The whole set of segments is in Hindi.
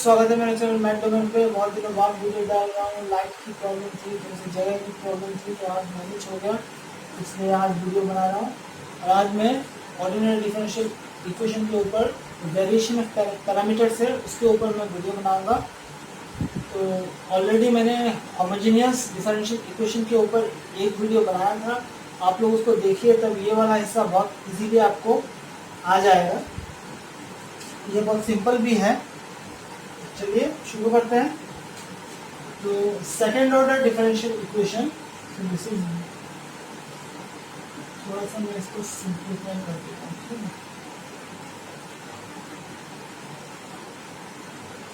स्वागत है मेरे चैनल मैथ डोमेन पे। बहुत दिनों बाद वीडियो डाल रहा हूँ। लाइट की प्रॉब्लम थी, थोड़ी सी जगह की प्रॉब्लम थी, तो आज मैनेज हो गया, इसलिए आज वीडियो बना रहा हूँ। और आज मैं ऑर्डिनरी डिफरेंशियल इक्वेशन के ऊपर वेरिएशन ऑफ पैरामीटर्स है, उसके ऊपर मैं वीडियो बनाऊँगा। तो ऑलरेडी मैंने होमोजेनियस डिफरेंशियल इक्वेशन के ऊपर एक वीडियो बनाया था, आप लोग उसको देखिए, तब ये वाला हिस्सा बहुत इजीली आपको आ जाएगा। ये बहुत सिंपल भी है। चलिए शुरू करते हैं। तो second order differential equation, this is, थोड़ा सा मैं इसको सिंप्लीफाई कर देता हूँ।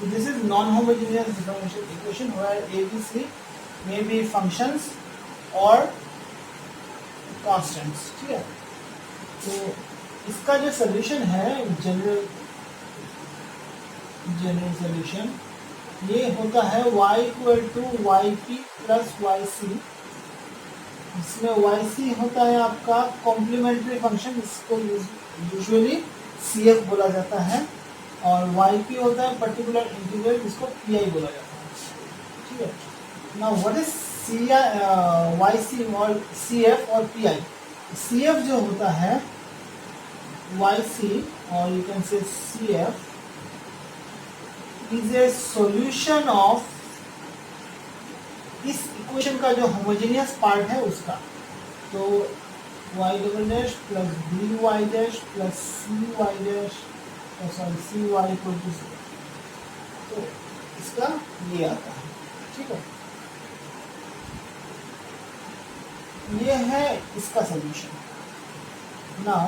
तो this is non homogeneous differential equation where a b c may be functions और कांस्टेंट्स, ठीक है। तो इसका जो सोल्यूशन है, जनरल सोल्यूशन, ये होता है y equal to y p plus y c. इसमें वाई सी होता है आपका कॉम्प्लीमेंट्री फंक्शन, इसको यूजुअली सी एफ बोला जाता है, और वाई पी होता है पर्टिकुलर इंटीग्रल, जिसको पी आई बोला जाता है, ठीक है। Now what is C y c और सी एफ और पी आई। सी एफ जो होता है वाई सी, और you can say C F is a solution of इस इक्वेशन का जो होमोजेनियस पार्ट है उसका। तो y double dash plus b y dash plus c y dash, sorry c y equal to 0, तो इसका ये आता है, ठीक है। ये है इसका सोल्यूशन। नाउ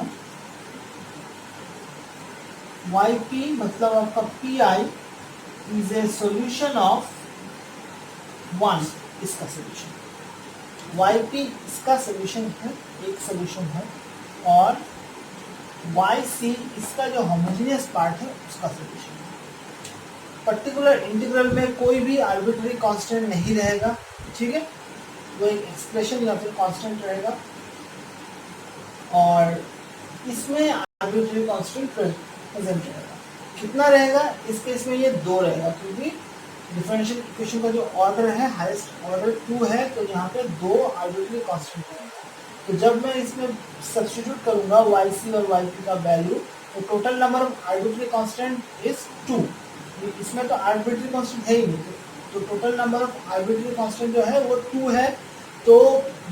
वाई पी मतलब आपका P I is a solution of 1, इसका सोल्यूशन। वाई पी इसका सोल्यूशन है, एक सोल्यूशन है, और वाई सी इसका जो होमोजेनियस पार्ट है उसका सोल्यूशन है। पर्टिकुलर इंटीग्रल में कोई भी आर्बिट्ररी कांस्टेंट नहीं रहेगा, ठीक है। वो एक एक्सप्रेशन या फिर कांस्टेंट रहेगा, और इसमें आर्बिट्ररी कांस्टेंट प्रेजेंट रहेगा। कितना रहेगा इस केस में? ये 2 रहेगा, क्योंकि डिफरेंशियल इक्वेशन का जो ऑर्डर है हाईएस्ट ऑर्डर 2 है, तो यहाँ पे 2 आर्बिट्ररी कांस्टेंट रहेगा। तो जब मैं इसमें सब्स्टिट्यूट करूंगा वाई सी और वाई पी का वैल्यू, तो total number of arbitrary constant is 2। इसमें तो आर्बिट्ररी कांस्टेंट है ही नहीं, तो total number of arbitrary constant जो है वो 2 है। तो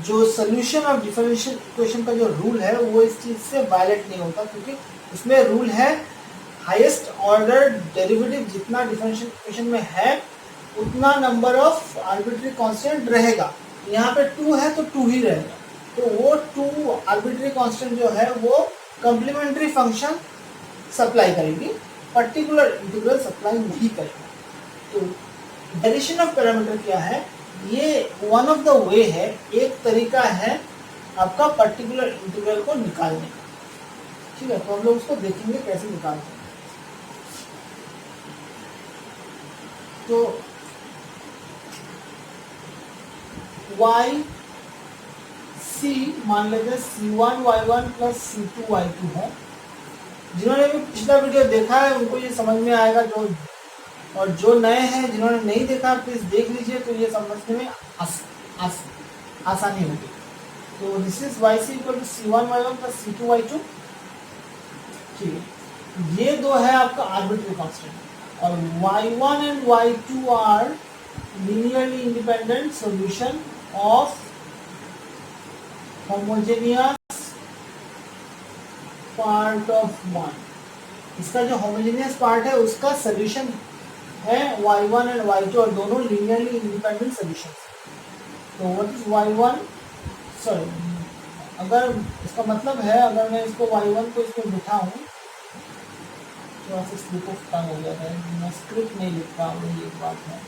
जो सोल्यूशन ऑफ डिफरेंशियल इक्वेशन का जो रूल है वो इस चीज से वायलेट नहीं होता, क्योंकि उसमें रूल है हाईएस्ट ऑर्डर डेरिवेटिव जितना डिफरेंशियल इक्वेशन में है उतना नंबर ऑफ आर्बिट्ररी कांस्टेंट रहेगा। यहाँ पे 2 है तो 2 ही रहेगा, तो वो 2 आर्बिट्ररी कांस्टेंट जो है वो कॉम्प्लीमेंट्री फंक्शन सप्लाई करेगी, पर्टिकुलर इंटीग्रल सप्लाई नहीं करेगा। तो वेरिएशन ऑफ पैरामीटर क्या है? ये वन ऑफ द वे है, एक तरीका है आपका पर्टिकुलर इंटीग्रल को निकालने का, ठीक है। तो हम लोग उसको देखेंगे कैसे निकालते हैं। तो वाई सी मान लेते C1 Y1 plus C2 Y2 है। जिन्होंने भी पिछला वीडियो देखा है उनको ये समझ में आएगा, और जो नए हैं जिन्होंने नहीं देखा प्लीज देख लीजिए, तो ये समझने में आसानी होगी। तो this is y c equal to C1 Y1 plus C2 Y2, ठीक है। ये 2 है आपका आर्बिट्ररी कांस्टेंट, और y1 and y2 are linearly independent solution of homogeneous part of 1। इसका जो होमोजेनियस पार्ट है उसका सॉल्यूशन है y1 एंड y2, और दोनों लीनियरली इंडिपेंडेंट सॉल्यूशन। तो व्हाट इज y1, सॉरी, अगर इसका मतलब है अगर मैं इसको y1 को इसमें बिठाऊं, थोड़ा सा स्लिप ऑफ टंग हो जाता है, मैं स्क्रिप्ट नहीं लिखता हूँ, ये एक बात है।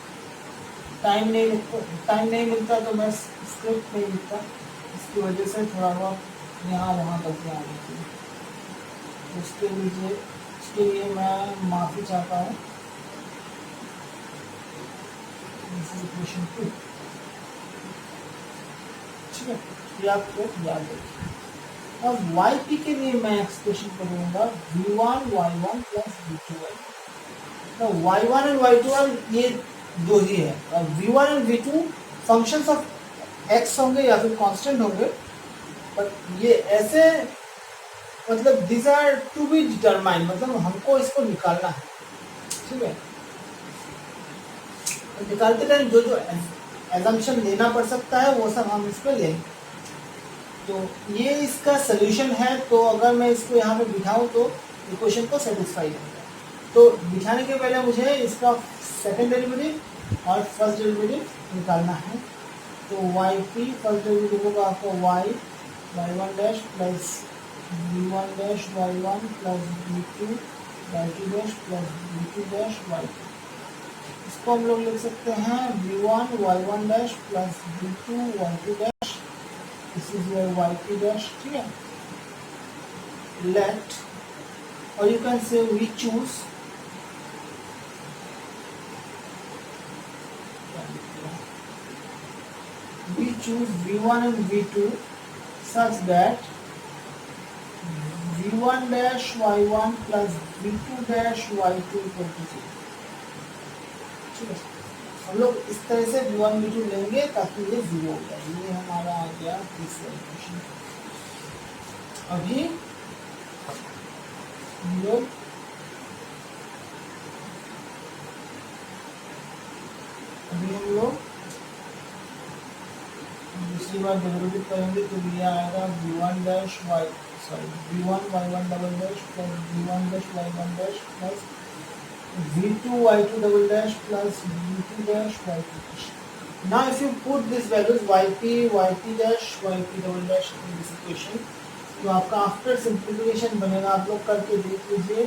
टाइम नहीं मिलता तो मैं स्क्रिप्ट नहीं लिखता, इसकी वजह से थोड़ा बहुत यहाँ वहाँ करके आ जाती है। उसके लिए मैं माफ़ी चाहता हूँ। इक्वेशन 2, ठीक है, ये आपको याद रखिए। अब YP के लिए मैं एक्सप्रेशन करूंगा V1 Y1 plus V2 Y2। तो y1 एंड y2 आर ये दो ही है। v1 and v2 functions of x होंगे या फिर कांस्टेंट होंगे, बट ये ऐसे मतलब this are to be determined, मतलब हमको इसको निकालना है, ठीक है। तो निकालते टाइम जो जो एजम्पशन लेना पड़ सकता है वो सब हम इसमें लेंगे। तो ये इसका सोल्यूशन है। तो अगर मैं इसको यहाँ पे बिठाऊँ तो इक्वेशन को सेटिस्फाई करेगा। तो बिठाने के पहले मुझे इसका सेकंड डेरिवेटिव और फर्स्ट डेरिवेटिव निकालना है। तो वाई पी फर्स्ट डेरिवेटिव होगा आपका y y1 dash plus v1 dash y1 plus v2 y2 dash plus v2 dash y2। इसको हम लोग लिख सकते हैं v1 y1 dash plus v2 y2 dash, this is your y2 dash, ठीक है। लेट, और you can say we choose v1 and v2 such that v1 dash y1 plus v2 dash y2 equal to 0। ठीक है, हम लोग इस तरह से v1 v2 लेंगे ताकि ये 0 हो जाए। ये हमारा आ गया तीसरा इक्वेशन। अभी हम लोग दूसरी बार डेरिवेटिव करेंगे तो ये आएगा v1 dash y v1 y1 double dash plus v1 dash y1 dash plus v2 y2 double dash plus v2 dash y2 dash. Now if you put this values yp dash yp double dash in this equation, तो आपका आफ्टर सिंप्लीफिकेशन बनेगा। आप लोग करके देख लीजिए,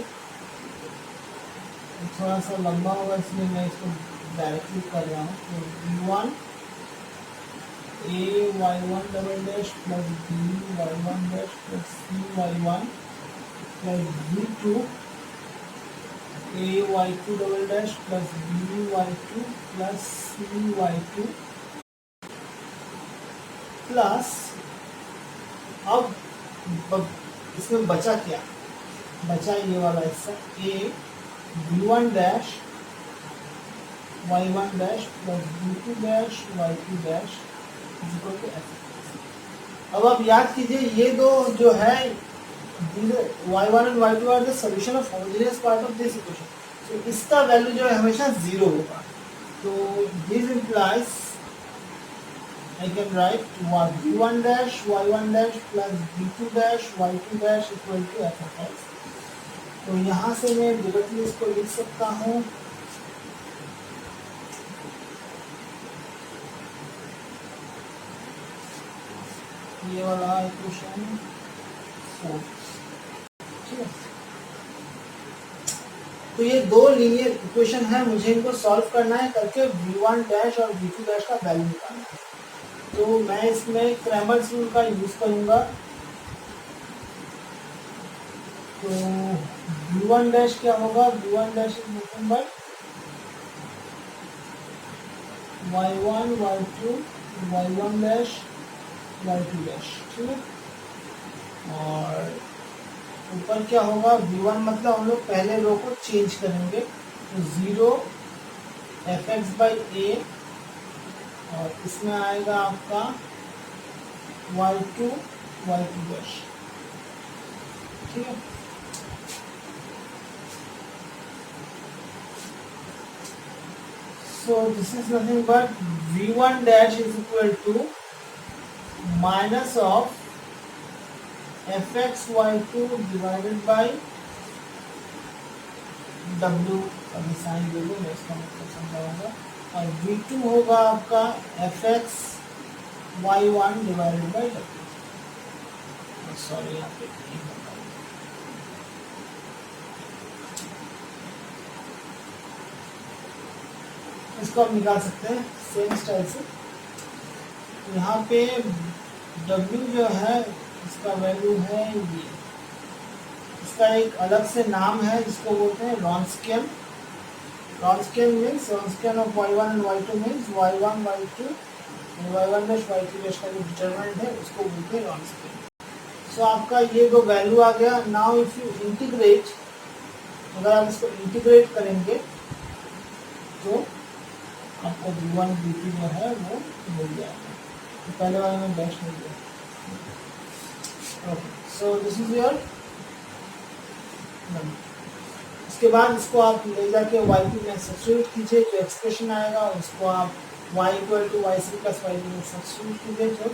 थोड़ा सा लंबा होगा इसलिए मैं इसको डायरेक्टली कर रहा हूँ। तो v1 a y1 double dash plus b y1 dash plus c y1 plus v2 a y2 double dash plus b y2 plus c y2 plus, अब इसमें बचा क्या? बचा ये वाला हिस्सा a v1 dash y1 dash plus v2 dash y2 dash equal to f। अब आप याद कीजिए ये दो जो है y1 and y2 are the solution of homogeneous part of this equation. तो इसका वैल्यू जो है हमेशा 0 होगा। तो this implies I can write v1 dash y1 dash plus v2 dash y2 dash equal to f of x। तो यहाँ से मैं डायरेक्टली इसको लिख सकता हूँ ये वाला इक्वेशन 4, ठीक है। तो ये दो लीनियर इक्वेशन है, मुझे इनको सॉल्व करना है करके v1 डैश और v2 डैश का वैल्यू निकालना है। तो मैं इसमें क्रैमर्स रूल का यूज करूंगा। तो v1 डैश क्या होगा? v1 dash is nothing but y1 y2 y1 dash y2 dash, ठीक है। और ऊपर क्या होगा? v1 मतलब हम लोग पहले रो को चेंज करेंगे, तो 0 fx बाई a, और इसमें आएगा आपका y2 डैश, ठीक है। So this is nothing but v1 dash is equal to minus of fx y2 divided by w, अभी साइन ले लो, मैं इसका मतलब समझाऊंगा। और v2 होगा आपका fx y1 divided by w। Sorry यहाँ पे इसको हम निकाल सकते हैं सेम स्टाइल से। यहाँ पे w जो है इसका वैल्यू है ये, इसका एक अलग से नाम है जिसको बोलते हैं Wronskian. Wronskian means Wronskian of y1 and y2 means y1 y2 y1 dash y2 dash का जो डिटरमिनेंट है उसको बोलते हैं रॉन्स्कियन। सो आपका ये दो वैल्यू आ गया। नाउ इफ यू इंटीग्रेट, अगर आप इसको इंटीग्रेट करेंगे तो आपको V1 V2 जो है वो मिल जाएगा। तो पहले वाले में डैश मिल गया। Okay, so this is your number. इसके बाद इसको आप ले जाके YP में सब्स्टिट्यूट कीजिए, जो एक्सप्रेशन आएगा उसको आप y equal to y3 plus y2 में सब्स्टिट्यूट कीजिए, जो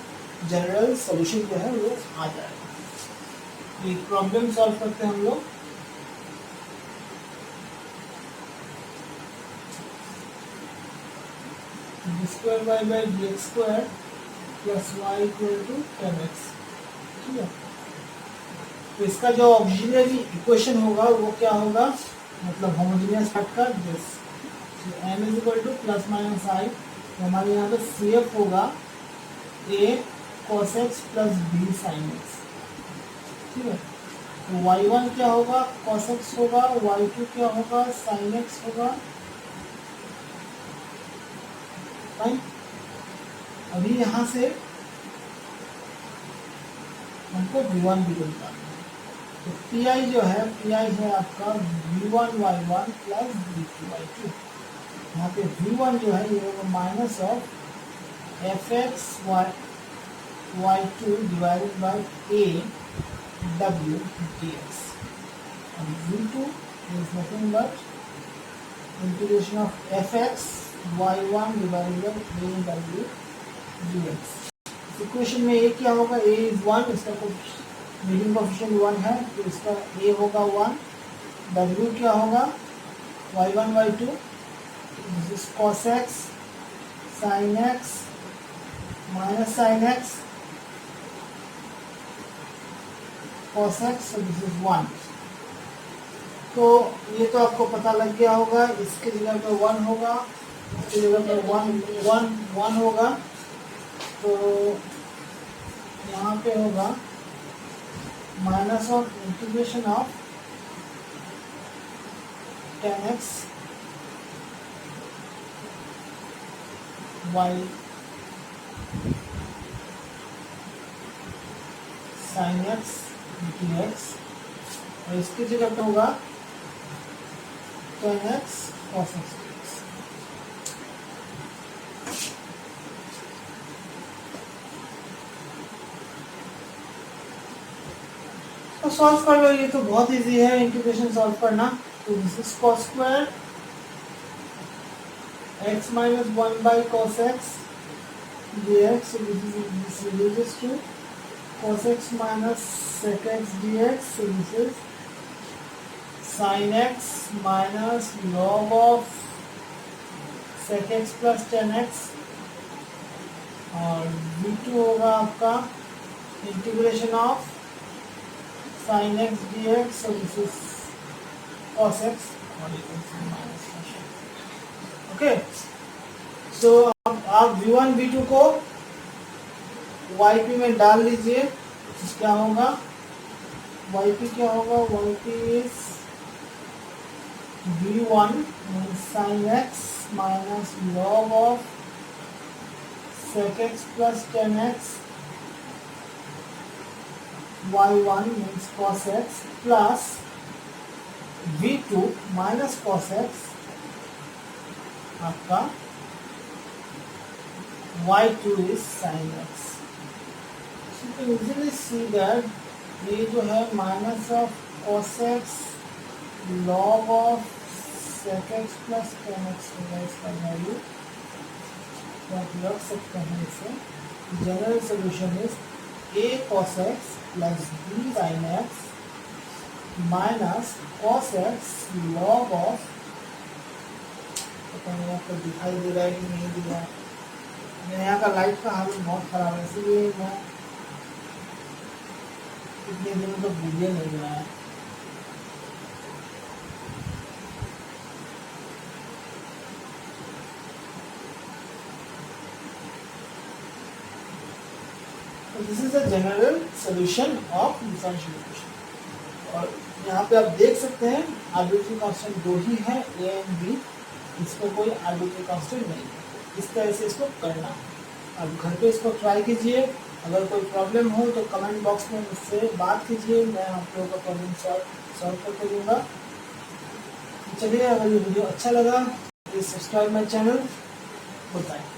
जनरल सोल्यूशन जो है वो आ जाएगा। ये प्रॉब्लम सॉल्व करते हैं हम लोग। d² y dx² plus y equal to 10x, ठीक है। तो इसका जो ऑक्सिलरी इक्वेशन होगा वो क्या होगा, मतलब homogeneous factor this m is equal two plus minus i। तो हमारे यहाँ पे CF होगा a cos x plus b sin x, ठीक है। तो y1 क्या होगा, cos x होगा, y2 क्या होगा, sin x होगा। फाइन, अभी यहाँ से हमको V1 भी निकालना है। तो PI जो है, PI है आपका V1 y1 plus V2 y2। यहाँ पे V1 जो है ये होगा minus of fx y2 divided by a w dx, and V2 is nothing but integration of fx y1 divided by a w dx। Equation में a क्या होगा, a इज 1, इसका लीडिंग कोएफिशिएंट 1 है, तो इसका a होगा 1। w क्या होगा, y1 y2, this is cos x sin x minus sin x cos x, so this is 1। तो ये तो आपको पता लग गया होगा, इसके जगह पे 1 होगा, इसके जगह पे 1 होगा। तो यहाँ पे होगा minus of integration of 10x y sin x dx, और इसकी जगह पे होगा 10x cos x dx। तो सॉल्व कर लो, ये तो बहुत इजी है इंटीग्रेशन सॉल्व करना। तो this is cos square x minus 1 by cos x dx, so this reduces to cos x minus sec x dx, so this is sin x minus log of sec x plus 10x, और v2 होगा आपका integration of sin x dx, so this is cos x, or you can say minus cos x। Okay, so आप v1 v2 को yp में डाल लीजिए। क्या होगा, yp क्या होगा, yp is v1 sin x minus log of sec x plus 10x, y1 means cos x plus v2 minus cos x आपका y2 is sin x। So you can easily see that ये जो है minus of cos x log of sec x plus 10x होगा इसका वैल्यू, तो आप रख सकते हैं इसे। General solution is a cos x plus b sin x minus cos x log of, पता नहीं आपको दिखाई दे रहा है कि नहीं दिख रहा है, मेरे यहाँ का लाइट का हालत बहुत खराब है, इसलिए मैं इतने दिनों तक वीडियो नहीं बनाया। This is a general solution of differential equation. और यहाँ पे आप देख सकते हैं आर्बिट्रेरी कांस्टेंट 2 ही है, a एंड b, इसमें कोई आर्बिट्रेरी कांस्टेंट नहीं है। इस तरह से इसको करना है। अब घर पे इसको ट्राई कीजिए, अगर कोई प्रॉब्लम हो तो कमेंट बॉक्स में मुझसे बात कीजिए, मैं आप लोगों का प्रॉब्लम सॉल्व करके दूंगा। चलिए, अगर ये वीडियो अच्छा लगा please subscribe my channel. Good bye.